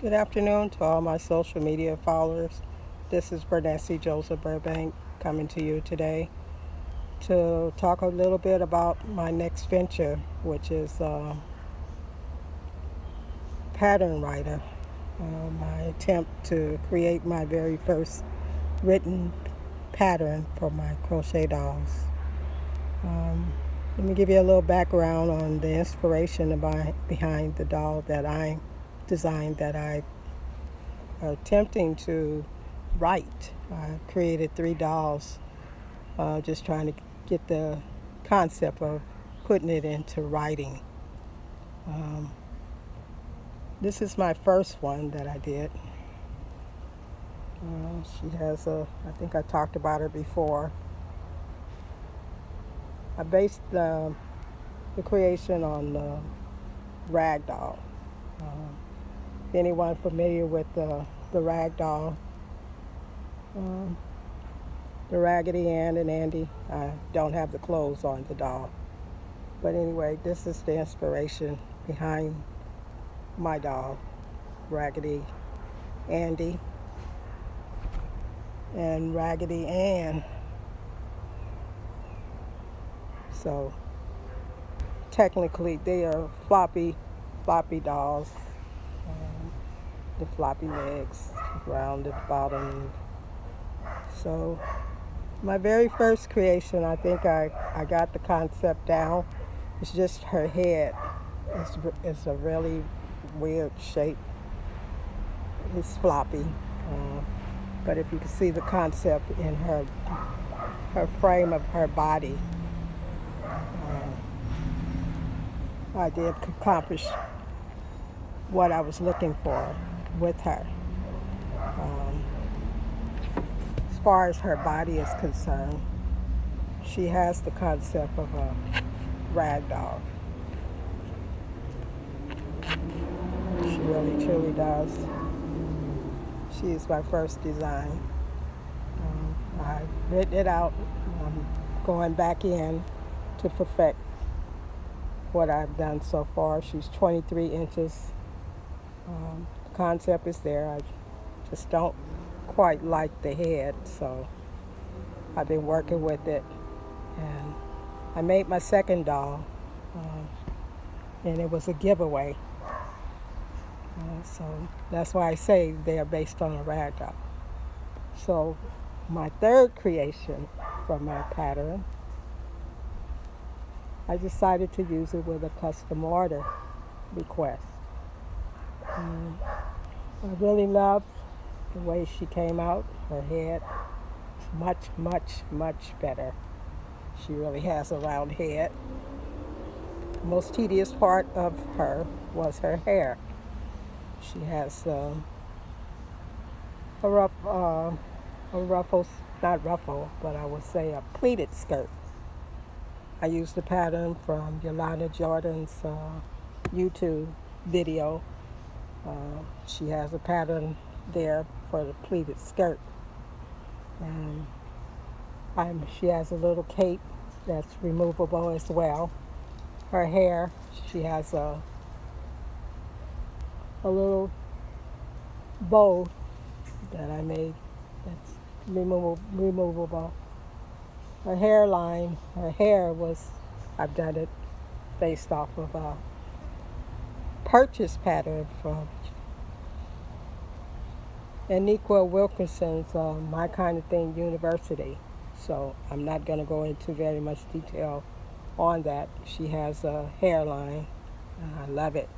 Good afternoon to all my social media followers. This is Bernesi Joseph Burbank coming to you today to talk a little bit about my next venture, which is pattern writer. My attempt to create my very first written pattern for my crochet dolls. Um, Let me give you a little background on the inspiration behind the doll that I designed that I attempting to write. I created 3 dolls, just trying to get the concept of putting it into writing. Um, this is my first one that I did. She has I think I talked about her before. I based the creation on rag doll. Uh, if anyone familiar with the rag doll, um, the Raggedy Ann and Andy, I don't have the clothes on the doll. But anyway, this is the inspiration behind my doll, Raggedy Andy and Raggedy Ann. So technically they are floppy dolls. Um, the floppy legs, rounded bottom. So my very first creation, I think I got the concept down. It's just her head. It's a really weird shape. It's floppy. Uh, but if you can see the concept in her frame of her body, I did accomplish what I was looking for with her. Um, as far as her body is concerned, she has the concept of a rag doll. She really truly does. She is my first design. I written it out. I'm going back in to perfect what I've done so far. She's 23 inches. The concept is there. I just don't quite like the head, so I've been working with it. And I made my second doll, and it was a giveaway. So that's why I say they are based on a rag doll. So my third creation from my pattern, I decided to use it with a custom order request. I really loved the way she came out. Her head is much better. She really has a round head. The most tedious part of her was her hair. She has a rough, a ruffle, not ruffle, but I would say a pleated skirt. I used the pattern from Yolanda Jordan's YouTube video. She has a pattern there for the pleated skirt. And she has a little cape that's removable as well. Her hair, she has a little bow that I made that's removable. Her hairline, her hair was, I've done it based off of a purchase pattern from Aniqua Wilkinson's My Kind of Thing University. So I'm not going to go into very much detail on that. She has a hairline. I love it.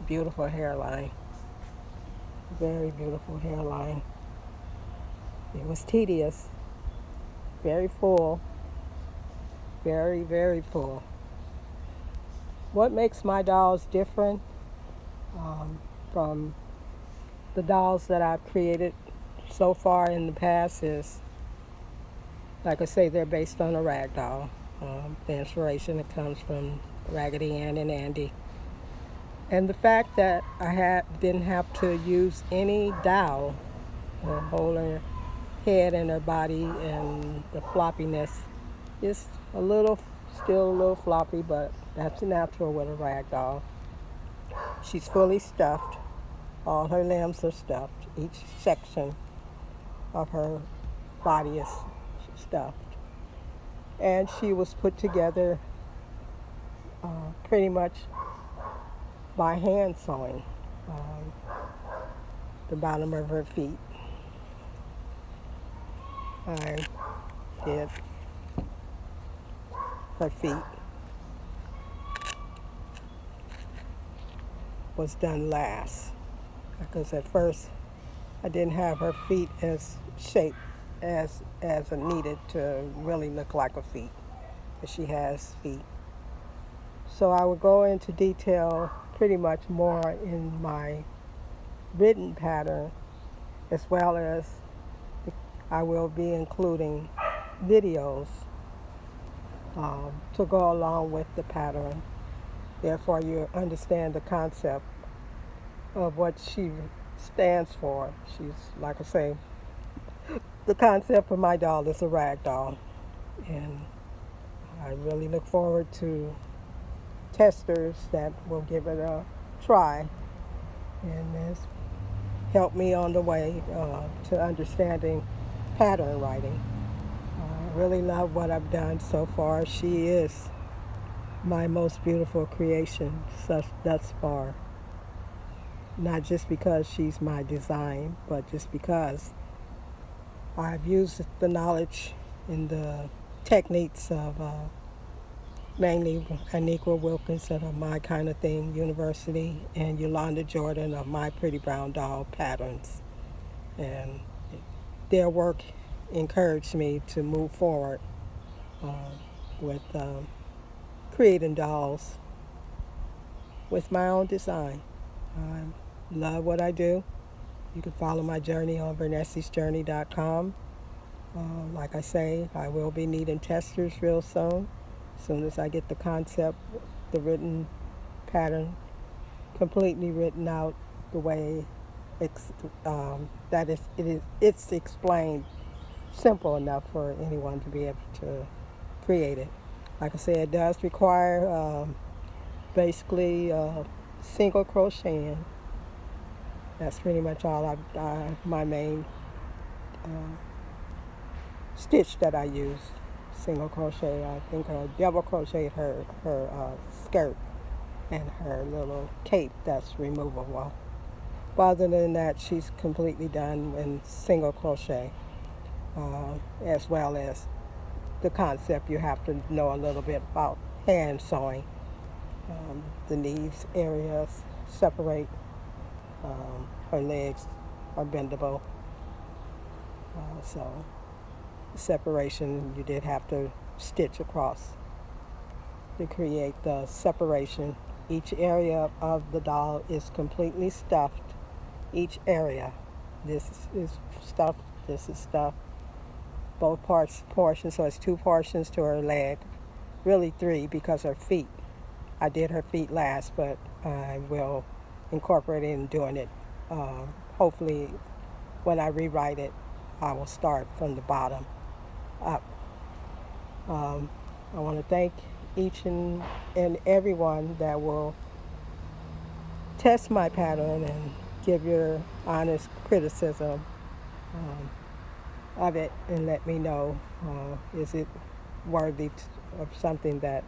Beautiful hairline. Very beautiful hairline. It was tedious. Very full. Very full. What makes my dolls different from the dolls that I've created so far in the past is, like I say, they're based on a rag doll. The inspiration that comes from Raggedy Ann and Andy. And the fact that didn't have to use any dowel to hold her head and her body, and the floppiness is still a little floppy, but that's natural with a rag doll. She's fully stuffed. All her limbs are stuffed. Each section of her body is stuffed. And she was put together pretty much by hand sewing. Um, the bottom of her feet. I did her feet. Was done last because at first I didn't have her feet as shaped as needed to really look like a feet, but she has feet. So I would go into detail pretty much more in my written pattern, as well as I will be including videos to go along with the pattern. Therefore, you understand the concept of what she stands for. She's, like I say, the concept of my doll is a rag doll. And I really look forward to testers that will give it a try and it's helped me on the way to understanding pattern writing. I really love what I've done so far. She is my most beautiful creation thus far. Not just because she's my design, but just because I've used the knowledge and the techniques of mainly Aniqua Wilkinson of My Kind of Thing University and Yolanda Jordan of My Pretty Brown Doll Patterns. And their work encouraged me to move forward uh, with creating dolls with my own design. I love what I do. You can follow my journey on Vernessi'sJourney.com. Like I say, I will be needing testers real soon. As soon as I get the concept, the written pattern completely written out the way it's explained simple enough for anyone to be able to create it. Like I said, it does require basically single crocheting. That's pretty much all my main uh, stitch that I use. Single crochet. I think I double crocheted her skirt and her little cape that's removable. But other than that, she's completely done in single crochet, as well as the concept. You have to know a little bit about hand sewing. The knees areas separate. Her legs are bendable, so separation you did have to stitch across to create the separation. Each area of the doll is completely stuffed. Each area. This is stuffed, this is stuffed. Both portions, so it's two portions to her leg. Really three because her feet. I did her feet last, but I will incorporate it in doing it. Hopefully, when I rewrite it, I will start from the bottom up. I want to thank each and everyone that will test my pattern and give your honest criticism of it and let me know is it worthy of something that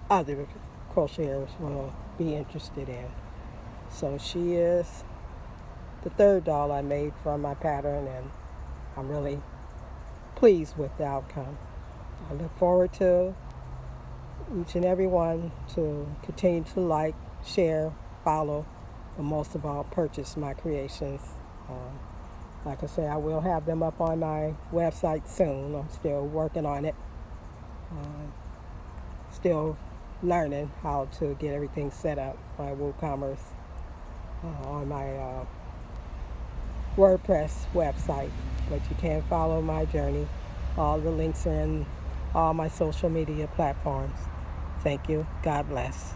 other crocheters will be interested in. So she is the third doll I made from my pattern, and I'm really pleased with the outcome. I look forward to each and every one to continue to like, share, follow, but most of all, purchase my creations. Like I say, I will have them up on my website soon. I'm still working on it. Still learning how to get everything set up, my WooCommerce, on my WordPress website. But you can follow my journey. All the links are in all my social media platforms. Thank you. God bless.